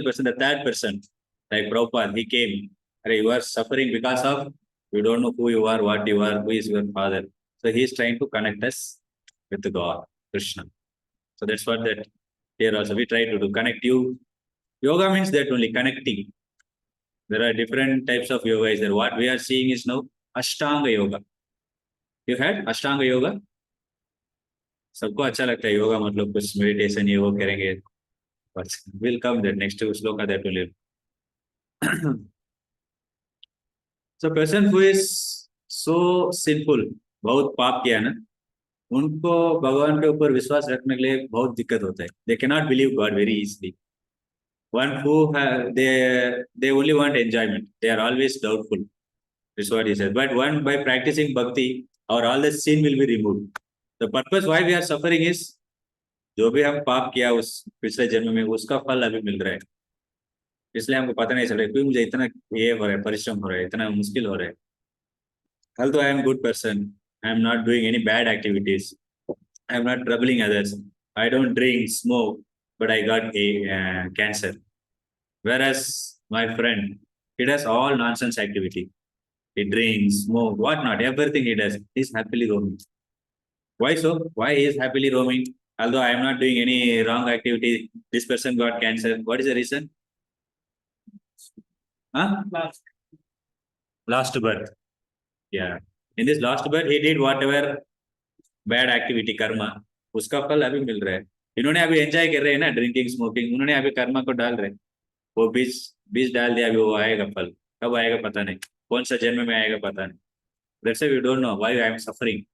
person, the third person, like Prabhupada, he came. Hey, you are suffering because of you don't know who you are, what you are, who is your father. So he is trying to connect us with God, Krishna. So that's what that here also we try to do, connect you. Yoga means that only connecting. There are different types of yoga. Is there? What we are seeing is now Ashtanga yoga. You had Ashtanga yoga? सबको अच्छा लगता है योगा, मतलब कुछ meditation ये वो करेंगे. We'll come there next shloka that will live. So person who is so sinful, बहुत पाप किया ना, उनको भगवान के ऊपर विश्वास रखने के लिए बहुत दिक्कत होता है. They cannot believe God very easily. One who they only want enjoyment. They are always doubtful. Is what he says. But one by practicing bhakti, or all the sin will be removed. The purpose why we are suffering is जो भी हम पाप किया उस पिछले जन्म में, उसका फल अभी मिल रहा है, इसलिए हमको पता नहीं चल रहा है क्यों मुझे इतना ये हो रहा है, परिश्रम हो रहा है, इतना मुश्किल हो रहा है. Although I am good person, I am not doing any bad activities, I am not troubling others, I don't drink, smoke, but I got a cancer. Whereas my friend, he does all nonsense activity. He drinks, smoke, whatnot, everything he does. He's happily roaming. Why so? Why he is happily roaming? Although I am not doing any wrong activity, this person got cancer. What is the reason? Huh? Last birth. Yeah. In this last birth, he did whatever bad activity, karma. उसका फल अभी मिल रहा है. इन्होंने अभी enjoy कर रहे हैं ना, ड्रिंकिंग स्मोकिंग, उन्होंने अभी कर्मा को डाल रहे हैं. वो बीज बीज डाल दिया, अभी वो आएगा फल. कब आएगा पता नहीं, कौन सा जन्म में आएगा पता नहीं. That's why we don't know why I am suffering.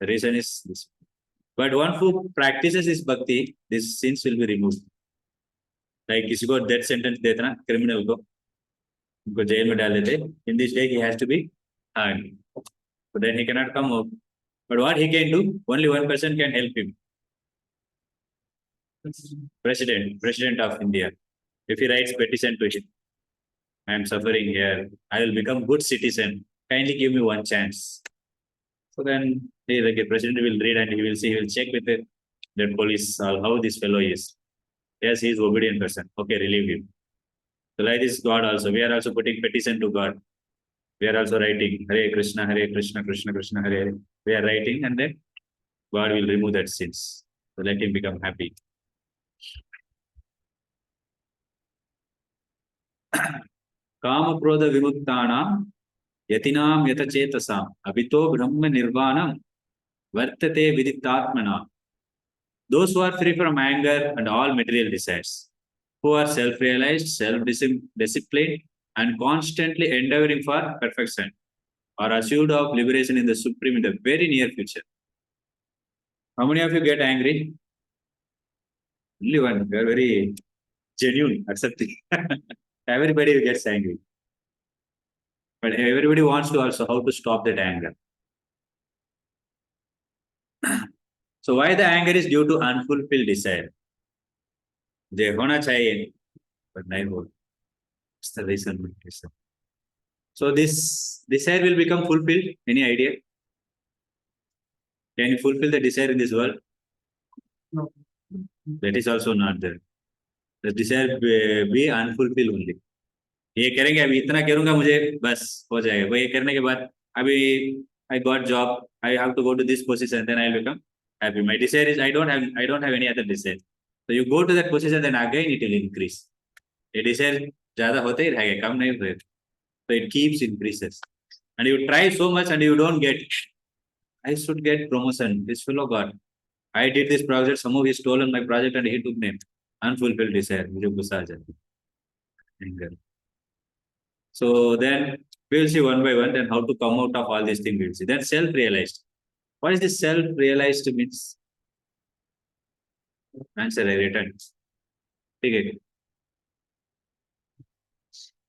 The reason is this. But one who practices this bhakti, these sins will be removed. Like किसी को death sentence देते ना, criminal को, उनको जेल में डाल देते. In this day he has to be hanged. So then he cannot come out. But what he can do? Only one person can help him. President of India. If he writes petition to him, I am suffering here, I will become good citizen. Kindly give me one chance. So then the president will read and he will see, he will check with the police how this fellow is. Yes, he is obedient person. Okay, relieve him. So like this God also, we are also putting petition to God. We are also writing Hare Krishna, Krishna Krishna, Hare Hare. We are writing and then God will remove that sins. So let him become happy. काम क्रोध विमुक्तानां यतिनां यतचेतसां अभितो ब्रह्म निर्वाणं वर्तते विदितात्मना. Those who are free from anger and all material desires, who are self-realized, self-disciplined, and constantly endeavoring for perfection, are assured of liberation in the supreme in the very near future. How many of you get angry? Only one. We are very genuine, accepting. Everybody gets angry. But everybody wants to also how to stop that anger. So why the anger is due to unfulfilled desire? जे होना चाहिए but नहीं हो. That's the reason. So this desire will become fulfilled. Any idea? Can you fulfill the desire in this world? No. That is also not there. The desire be unfulfilled only. ये करेंगे, अभी इतना करूंगा मुझे बस हो जाएगा. वो ये करने के बाद I got job. I have to go to this position, then I'll become happy. My desire is I don't have any other desire. So you go to that position, then again it will increase. A desire ज़्यादा होते ही रहेगा, कम नहीं होगा. So it keeps increases. And you try so much and you don't get. I should get promotion. This fellow got. I did this project. Somehow he stolen my project and he took name. Unfulfilled desire. मुझे गुस्सा आ जाता है. Anger. So then we'll see one by one. Then how to come out of all these things we'll see. Then self-realized. What is this self-realized means? Answer I written. ठीक है.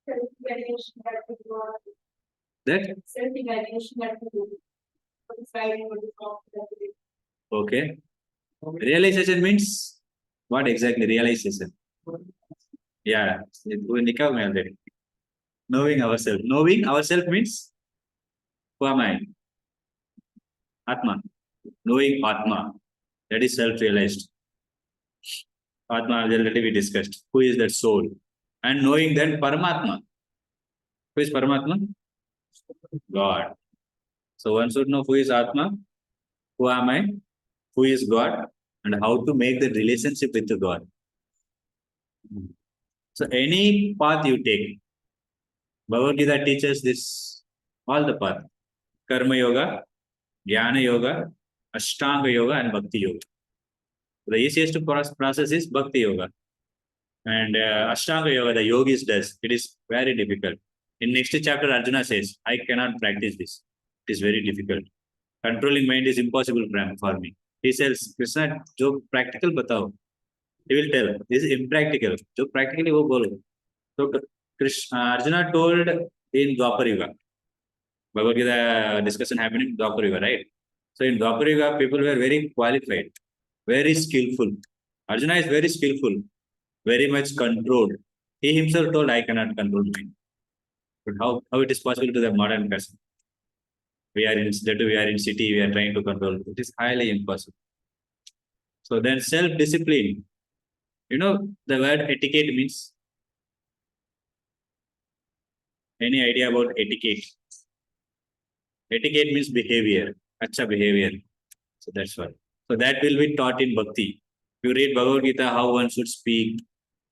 Self-evaluation that we do. That Self-evaluation that we do. What is right and what is wrong that we do. okay. Realization means what exactly? Realization. Yeah. वो निकाल मैं already. Knowing ourselves. Knowing ourselves means who am I? Atma. Knowing Atma. That is self-realized. Atma already we discussed. Who is that soul? And knowing then Paramatma. Who is Paramatma? God. So one should know who is Atma, who am I, who is God, and how to make the relationship with the God. So any path you take, Bhagavad Gita teaches this, all the path. Karma Yoga, Jnana Yoga, Ashtanga Yoga, and Bhakti Yoga. The easiest process is Bhakti Yoga. And Ashtanga Yoga, the yogis does. It is very difficult. In next chapter, Arjuna says, I cannot practice this. It is very difficult. Controlling mind is impossible for me. He says, Krishna, जो practical बताओ. He will tell, this is impractical. जो practically वो बोलो. So Arjuna told in Dwapar Yuga. Bhagavad Gita discussion happened in Dwapar Yuga, right? So in Dwapar Yuga, people were very qualified, very skillful. Arjuna is very skillful, very much controlled. He himself told, I cannot control mind. But how it is possible to the modern person? We are in city, we are trying to control. It is highly impossible. So then self-discipline. You know, the word etiquette means? Any idea about etiquette? Etiquette means behavior, acha behavior. So that's why. So that will be taught in Bhakti. You read Bhagavad Gita, how one should speak,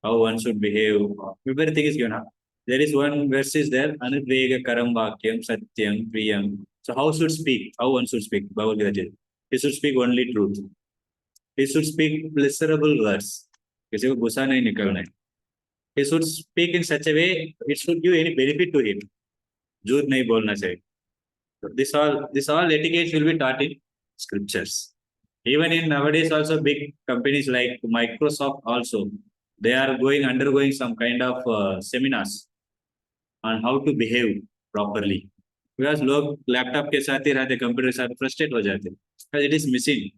how one should behave. Everything is given. There is one verse is there, Anudvega Karam Vakyam Satyam Priyam. So how should speak? How one should speak? Bhagavad Gita. He should speak only truth. He should speak pleasurable words. किसी को गुस्सा नहीं निकलना है. He should speak in such a way it should give any benefit to him. झूठ नहीं बोलना चाहिए. So this all etiquettes will be taught in scriptures. Even in nowadays also big companies like Microsoft also, they are undergoing some kind of seminars on how to behave properly. Because लोग laptop के साथ ही रहते, computer के साथ frustrate हो जाते. Because it is missing.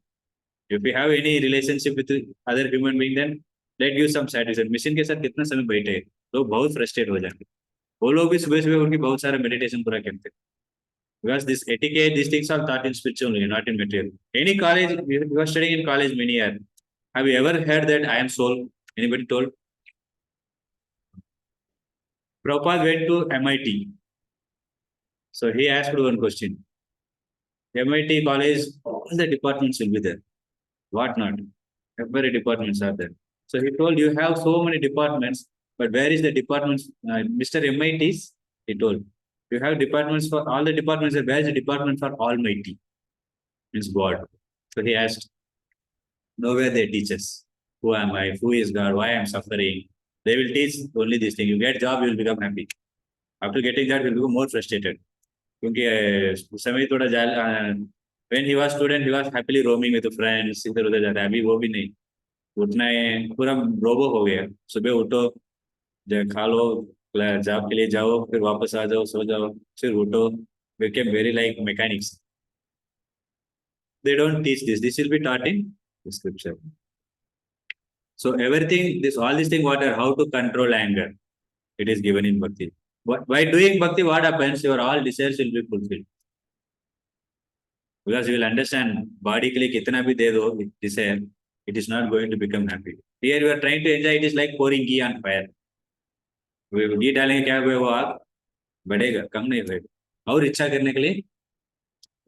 If you have any relationship with other human being, then let give some satisfaction. Machine के साथ कितना समय बैठे, लोग बहुत फ्रस्ट्रेट हो जाते. वो लोग भी सुबह सुबह उनकी बहुत सारा मेडिटेशन पूरा करते. Because this etiquette, these things are taught in spirituality, not in material. Any college, you are studying in college many years. Have you ever heard that I am soul? Anybody told? Prabhupada went to MIT. So he asked one question. MIT college, all the departments will be there. What not? Every departments are there. So he told, you have so many departments, but where is the departments? Mr. MIT's, he told. You have departments for all the departments. Where is the department for Almighty? Means God. So he asked, nowhere they teach us. Who am I? Who is God? Why I am suffering? They will teach only this thing. You get job, you will become happy. After getting that, you will become more frustrated. When he was student, he was happily roaming with friends. इधर उधर जाता है. अभी वो भी नहीं. उठना है, पूरा रोबो हो गया. सुबह उठो, खा लो, जॉब के लिए जाओ, फिर वापस आ जाओ, सो जाओ, फिर उठो. Became very like mechanics. They don't teach this. This will be taught in the scripture. So everything, all these things, how to control anger, it is given in bhakti. By doing bhakti, what happens? Your all desires will be fulfilled. Because you will understand, body ke liye kitna bhi de do desire, it is not going to become happy. Here you are trying to enjoy, it is like pouring ghee on fire. घी डालेंगे क्या हुआ, वो आग बढ़ेगा, कम नहीं होगा. और इच्छा करने के लिए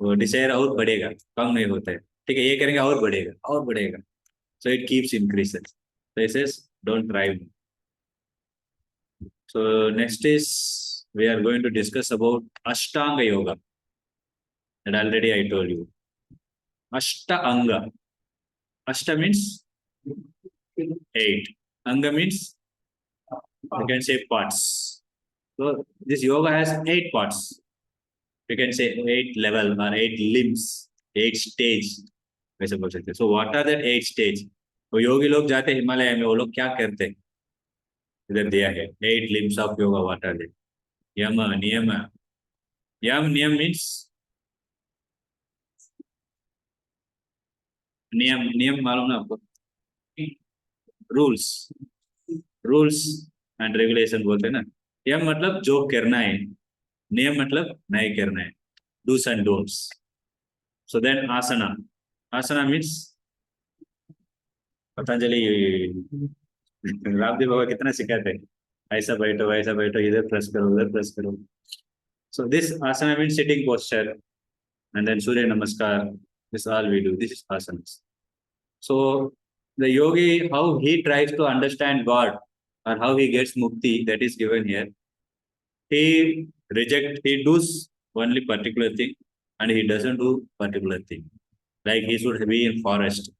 वो डिजायर और बढ़ेगा, कम नहीं होता है। ठीक है, ये करेंगे और बढ़ेगा और बढ़ेगा, so it keeps increases. So it says don't try more. So next is we are going to discuss about Ashtanga Yoga. And already I told you. Ashta Anga. Ashta means 8. Anga means you can say parts. So this yoga has 8 parts. You can say 8 level or 8 limbs, 8 stage. वैसे बोल सकते हैं. So what are that 8 stage? वो योगी लोग जाते हैं हिमालय में, वो लोग क्या करते हैं? इधर दिया है 8 limbs of yoga. What are they? यम नियम. यम नियम means नियम. नियम मालूम ना आपको? रूल्स. रूल्स एंड रेगुलेशन बोलते हैं ना. यम मतलब जो करना है, नियम मतलब नहीं करना है, dos and don'ts. So then asana. Asana means Patanjali Ramdev Baba कितना सिखाते हैं, ऐसा बैठो वैसा बैठो, इधर प्रेस करो उधर प्रेस करो. So this asana means sitting posture and then Surya Namaskar. This all we do. This is asanas. So the yogi, how he tries to understand God or how he gets mukti, that is given here. He he does only particular thing and he doesn't do particular thing. Like he should be in forest.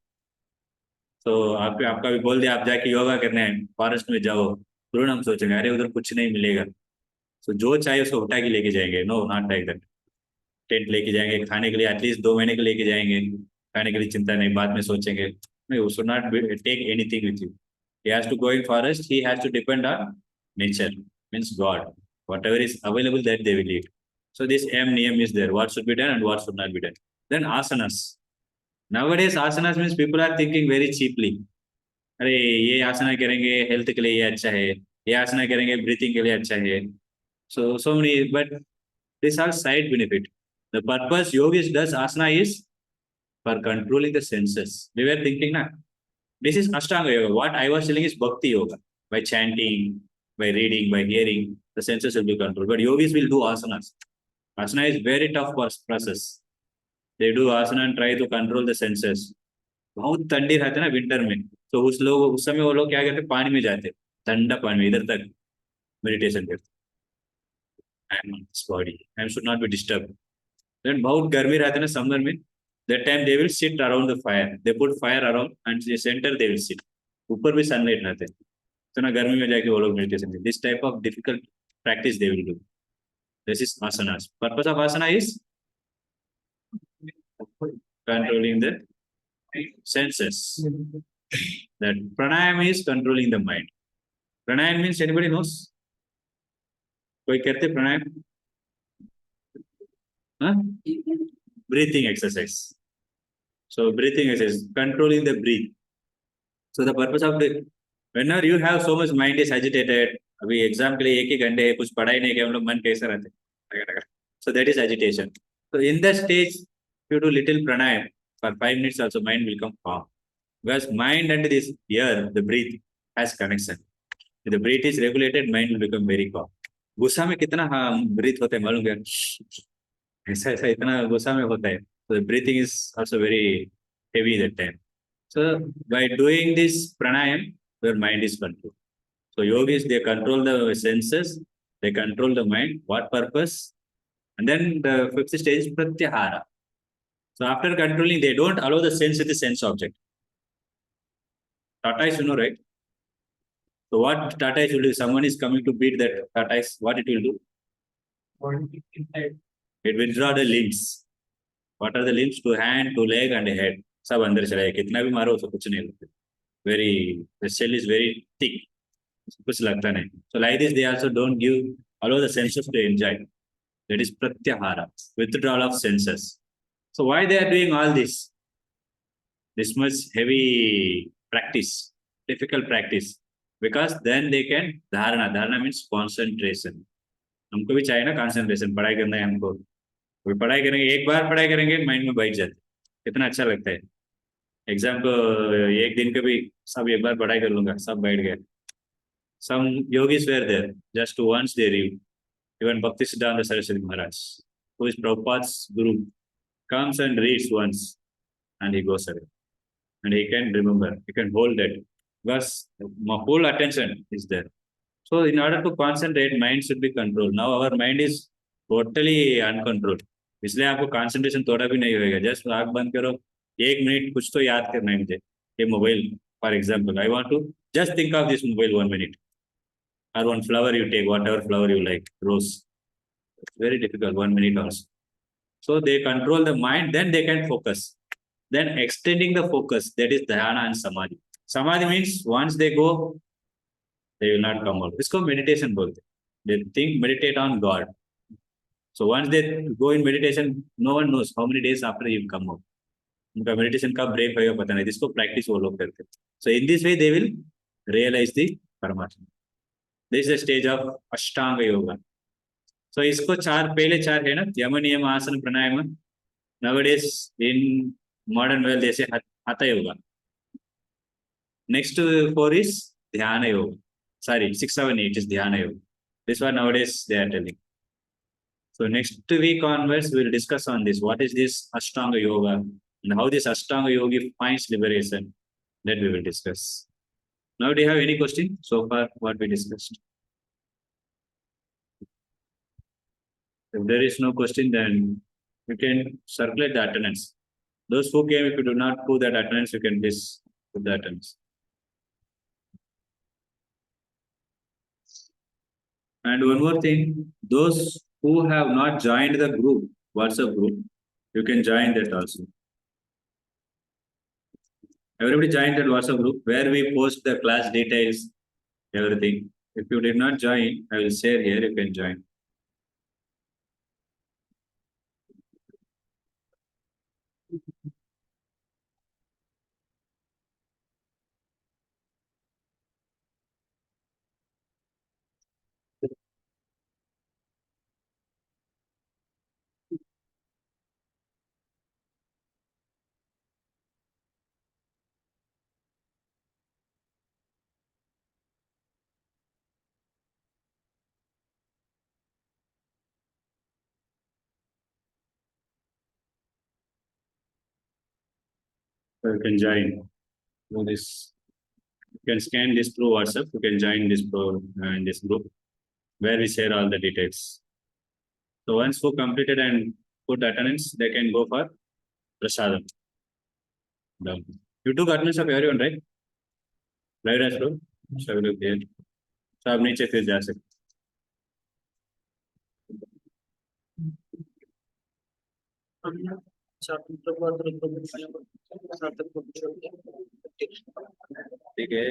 तो आपका भी बोल दिया आप जाके योगा करने हैं forest में जाओ, तुरंत हम सोचेंगे अरे उधर कुछ नहीं मिलेगा. तो जो चाहिए उसको उठा के लेके जाएंगे. No, not like that. Tent लेके जाएंगे खाने के लिए, एटलीस्ट 2 महीने के लेके जाएंगे. खाने के लिए चिंता नहीं, बाद में सोचेंगे. नहीं, वो should not take anything with you. He has to go in forest. He has to depend on nature, means God. whatever is available that they will eat. So this M niyam is there. What should be done and what should not be done. Then asanas. Nowadays asanas means people are thinking very cheaply. अरे ये आसना करेंगे health के लिए ये अच्छा है, ये आसना करेंगे ब्रीथिंग के लिए अच्छा है. So many, but these are side benefit. The purpose yogis does asana is for controlling the senses. We were thinking na, this is Ashtanga yoga. What I was telling is bhakti yoga. By chanting, by reading, by hearing, the senses will be controlled. But yogis will do asanas. Asana is very tough process. They do asana and try to control the senses. बहुत ठंडी रहते ना winter में, तो उस समय वो लोग क्या करते, पानी में जाते, ठंडा पानी में, इधर तक मेडिटेशन करते. I am on this body. I should not be disturbed. Then बहुत गर्मी रहते ना समर में, that time they will sit around the fire. They put fire around and the center they will sit. ऊपर भी sunlight रहते हैं, तो ना गर्मी में जाके वो लोग मेडिटेशन करते. This type of difficult practice they will do. This is asanas. Purpose of asana is controlling the senses. That pranayama is controlling the mind. Pranayama means anybody knows? कोई करते प्राणायाम? Breathing exercise. So breathing exercise, controlling the breath. So the purpose of the, whenever you have so much mind is agitated, अभी exam के लिए एक ही घंटे कुछ पढ़ाई नहीं किया, हम लोग मन कैसा रहते. So that is agitation. So in that stage, you do little pranayam for 5 minutes also, mind will come calm. Because mind and this ear, the breath has connection. If the breath is regulated, mind will become very calm. गुस्सा में कितना breathe होता है मालूम क्या? ऐसा ऐसा इतना गुस्सा में होता है. So the breathing is also very heavy that time. So by doing this pranayam, your mind is controlled. So yogis, they control the senses, they control the mind. What purpose? And then the 5th stage is pratyahara. So after controlling, they don't allow the sense with the sense object. Tortoise, you know, right? So what tortoise will do? Someone is coming to beat that tortoise. What it will do? It withdraw the limbs. What are the limbs? To hand, to leg, and head. सब अंदर चला जाए. कितना भी मारो तो कुछ नहीं लगता. Very, the shell is very thick. कुछ लगता नहीं. So like this, they also don't allow the senses to enjoy. That is pratyahara, withdrawal of senses. So why they are doing all this? This much heavy practice, difficult practice. Because then they can dharana. Dharana means concentration. हमको भी चाहिए ना concentration. पढ़ाई करना है हमको. कोई पढ़ाई करेंगे, एक बार पढ़ाई करेंगे माइंड में बैठ जाते, कितना अच्छा लगता है. एग्जाम को एक दिन के भी सब एक बार पढ़ाई कर लूंगा, सब बैठ गए. Some yogis were there, just once they read. Even Bhaktisiddhanta Saraswati Maharaj, who is Prabhupada's guru, comes and reads once and he goes away. And he can remember, he can hold it because my whole attention is there. So in order to concentrate, mind should be controlled. Now our mind is totally uncontrolled. इसलिए आपको concentration थोड़ा भी नहीं होएगा. Just आंख बंद करो, 1 minute कुछ तो याद करना है मुझे. ये mobile, for example, I want to just think of this mobile 1 minute. Or one flower you take, whatever flower you like, rose. It's very difficult, 1 minute also. So they control the mind, then they can focus. Then extending the focus, that is dhyana and samadhi. Samadhi means once they go, they will not come out. इसको meditation बोलते हैं. They think, meditate on God. So once they go in meditation, no one knows how many days after he will come out. उनका meditation कब break होएगा पता नहीं. इसको practice वो लोग करते हैं. So in this way they will realize the Paramatma. This is the stage of Ashtanga Yoga. So इसको पहले चार है ना, यम नियम आसन प्राणायाम. Nowadays in modern world they say Hatha Yoga. Next 4 is Dhyana Yoga. Sorry, 6, 7, 8 is Dhyana Yoga. This one nowadays they are telling. So next week onwards we will discuss on this. What is this Ashtanga Yoga and how this Ashtanga Yoga finds liberation? That we will discuss. Now do you have any question so far what we discussed? If there is no question, then you can circulate the attendance. Those who came, if you do not put that attendance, you can please put the attendance. And one more thing, those who have not joined the group, WhatsApp group, you can join that also. Everybody join that WhatsApp group where we post the class details, everything. If you did not join, I will share here, you can join. So you can join. Do this. You can scan this through WhatsApp. You can join this this group where we share all the details. So once who completed and put attendance, they can go for prasadam. Done. You took attendance of everyone, right? Right, Ashro? So I will look there. So आप नीचे फिर जा सकते. ठीक है.